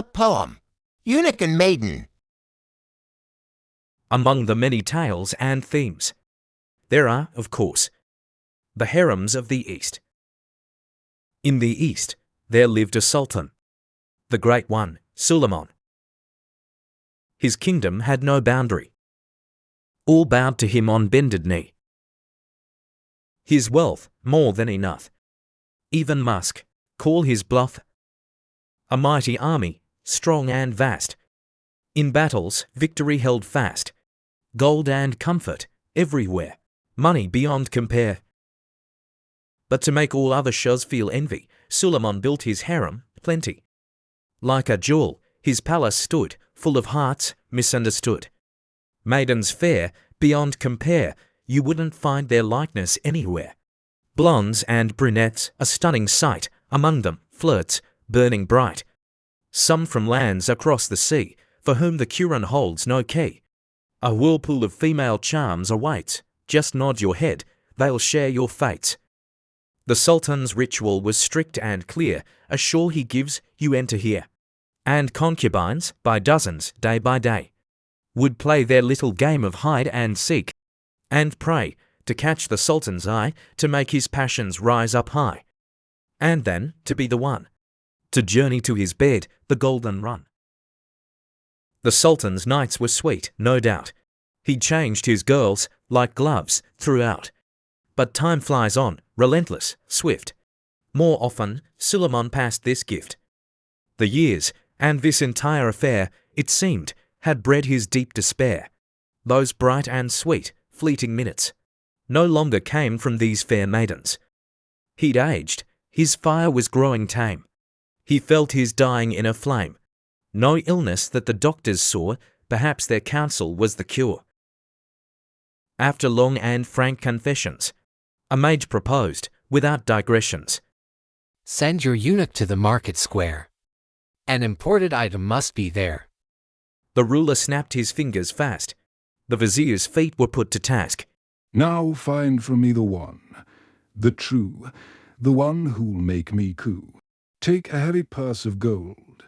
The poem, Eunuch and Maiden. Among the many tales and themes, there are, of course, the harems of the East. In the East, there lived a Sultan, the Great One, Sultan. His kingdom had no boundary. All bowed to him on bended knee. His wealth, more than enough. Even Musk, call his bluff. A mighty army, strong and vast. In battles, victory held fast. Gold and comfort, everywhere. Money beyond compare. But to make all other shahs feel envy, Sultan built his harem, plenty. Like a jewel, his palace stood, full of hearts, misunderstood. Maidens fair, beyond compare, you wouldn't find their likeness anywhere. Blondes and brunettes, a stunning sight, among them, flirts, burning bright. Some from lands across the sea, for whom the Quran holds no key. A whirlpool of female charms awaits, just nod your head, they'll share your fates. The Sultan's ritual was strict and clear, a shore he gives, you enter here. And concubines, by dozens, day by day, would play their little game of hide and seek, and pray, to catch the Sultan's eye, to make his passions rise up high. And then, to be the one, to journey to his bed, the golden run. The Sultan's nights were sweet, no doubt. He changed his girls, like gloves, throughout. But time flies on, relentless, swift. More often, Sultan passed this gift. The years, and this entire affair, it seemed, had bred his deep despair. Those bright and sweet, fleeting minutes, no longer came from these fair maidens. He'd aged, his fire was growing tame. He felt his dying in a flame. No illness that the doctors saw, perhaps their counsel was the cure. After long and frank confessions, a mage proposed, without digressions. Send your eunuch to the market square. An imported item must be there. The ruler snapped his fingers fast. The vizier's feet were put to task. Now find for me the one, the true, the one who'll make me coo. Take a heavy purse of gold.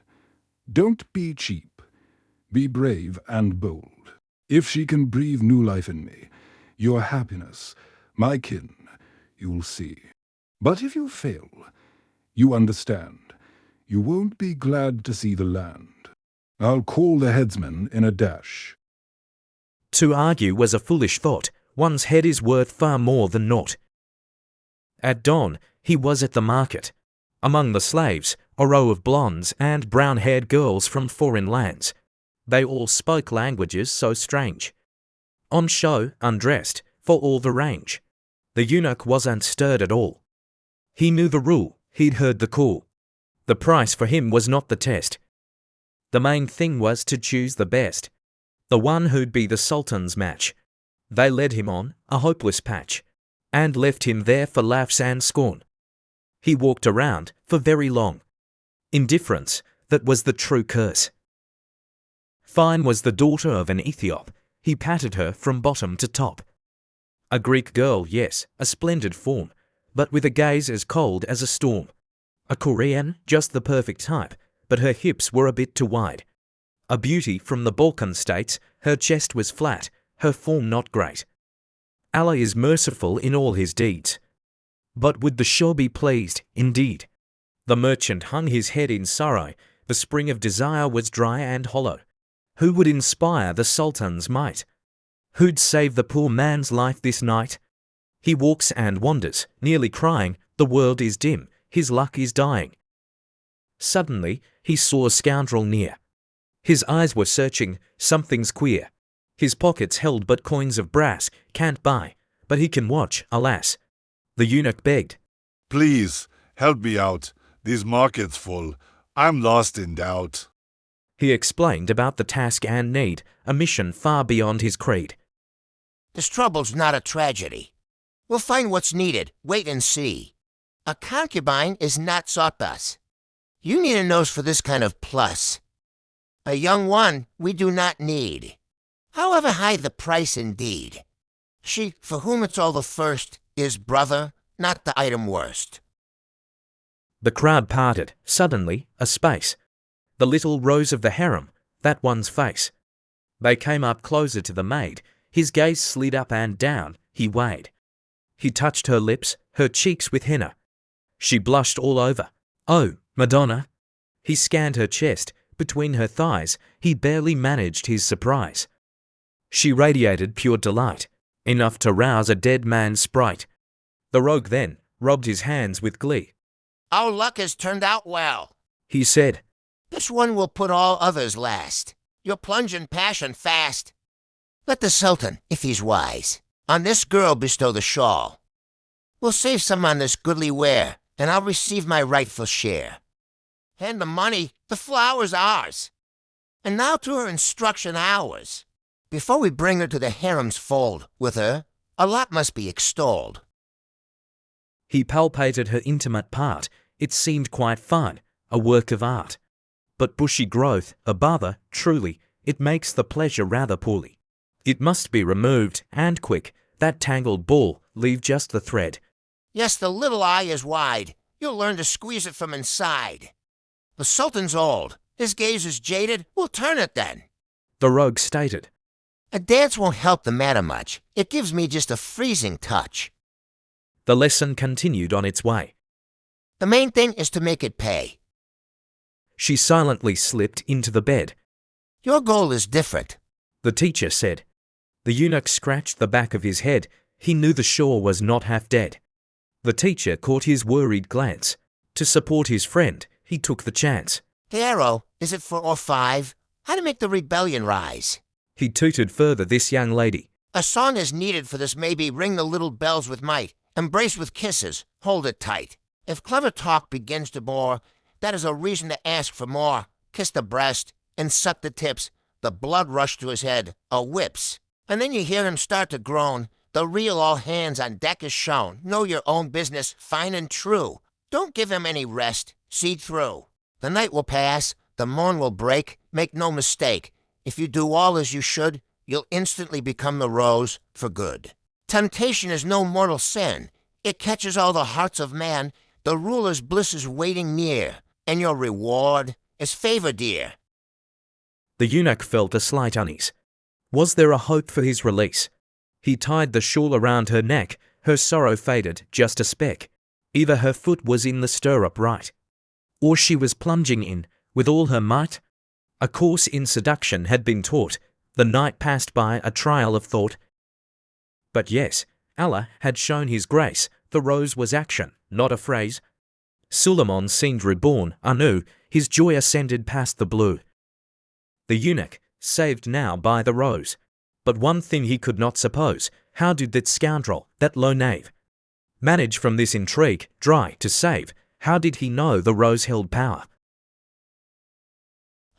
Don't be cheap. Be brave and bold. If she can breathe new life in me, your happiness, my kin, you'll see. But if you fail, you understand, you won't be glad to see the land. I'll call the headsman in a dash. To argue was a foolish thought. One's head is worth far more than naught. At dawn, he was at the market. Among the slaves, a row of blondes and brown-haired girls from foreign lands. They all spoke languages so strange. On show, undressed, for all the range. The eunuch wasn't stirred at all. He knew the rule, he'd heard the call. The price for him was not the test. The main thing was to choose the best. The one who'd be the Sultan's match. They led him on, a hopeless patch, and left him there for laughs and scorn. He walked around, for very long. Indifference, that was the true curse. Fine was the daughter of an Ethiop. He patted her from bottom to top. A Greek girl, yes, a splendid form, but with a gaze as cold as a storm. A Korean, just the perfect type, but her hips were a bit too wide. A beauty from the Balkan states, her chest was flat, her form not great. Allah is merciful in all his deeds. But would the Shah be pleased, indeed? The merchant hung his head in sorrow, the spring of desire was dry and hollow. Who would inspire the Sultan's might? Who'd save the poor man's life this night? He walks and wanders, nearly crying, the world is dim, his luck is dying. Suddenly, he saw a scoundrel near. His eyes were searching, something's queer. His pockets held but coins of brass, can't buy, but he can watch, alas. The eunuch begged. Please, help me out. This market's full. I'm lost in doubt. He explained about the task and need, a mission far beyond his creed. This trouble's not a tragedy. We'll find what's needed. Wait and see. A concubine is not sought thus. You need a nose for this kind of plus. A young one we do not need. However high the price indeed. She, for whom it's all the first, is brother, not the item worst. The crowd parted, suddenly, a space. The little rose of the harem, that one's face. They came up closer to the maid. His gaze slid up and down. He weighed. He touched her lips, her cheeks with henna. She blushed all over. Oh, Madonna! He scanned her chest, between her thighs. He barely managed his surprise. She radiated pure delight, enough to rouse a dead man's sprite. The rogue then rubbed his hands with glee. Our luck has turned out well, He said, this one will put all others last. You'll plunge in passion fast. Let the Sultan, if he's wise, on this girl bestow the shawl. We'll save some on this goodly wear, and I'll receive my rightful share. And the money, the flowers ours. And now to her instruction ours. Before we bring her to the harem's fold, with her, a lot must be extolled. He palpated her intimate part. It seemed quite fine, a work of art. But bushy growth, a bother, truly, it makes the pleasure rather poorly. It must be removed, and quick, that tangled ball, leave just the thread. Yes, the little eye is wide. You'll learn to squeeze it from inside. The Sultan's old. His gaze is jaded. We'll turn it then. The rogue stated. A dance won't help the matter much. It gives me just a freezing touch. The lesson continued on its way. The main thing is to make it pay. She silently slipped into the bed. Your goal is different. The teacher said. The eunuch scratched the back of his head. He knew the shore was not half dead. The teacher caught his worried glance. To support his friend, he took the chance. The arrow, is it 4 or 5? How to make the rebellion rise? He tutored further this young lady. A song is needed for this maybe. Ring the little bells with might. Embrace with kisses. Hold it tight. If clever talk begins to bore, that is a reason to ask for more. Kiss the breast and suck the tips. The blood rushed to his head, a whips. And then you hear him start to groan. The real all hands on deck is shown. Know your own business, fine and true. Don't give him any rest. See through. The night will pass. The morn will break. Make no mistake. If you do all as you should, you'll instantly become the rose for good. Temptation is no mortal sin. It catches all the hearts of man. The ruler's bliss is waiting near, and your reward is favor dear. The eunuch felt a slight unease. Was there a hope for his release? He tied the shawl around her neck. Her sorrow faded just a speck. Either her foot was in the stirrup right, or she was plunging in with all her might. A course in seduction had been taught. The night passed by a trial of thought. But yes, Allah had shown his grace. The rose was action, not a phrase. Suleiman seemed reborn, anew. His joy ascended past the blue. The eunuch, saved now by the rose. But one thing he could not suppose. How did that scoundrel, that low knave, manage from this intrigue, dry to save? How did he know the rose held power?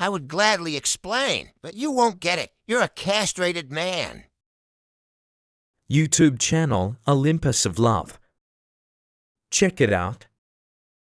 I would gladly explain, but you won't get it. You're a castrated man. YouTube channel Olympus of Love. Check it out.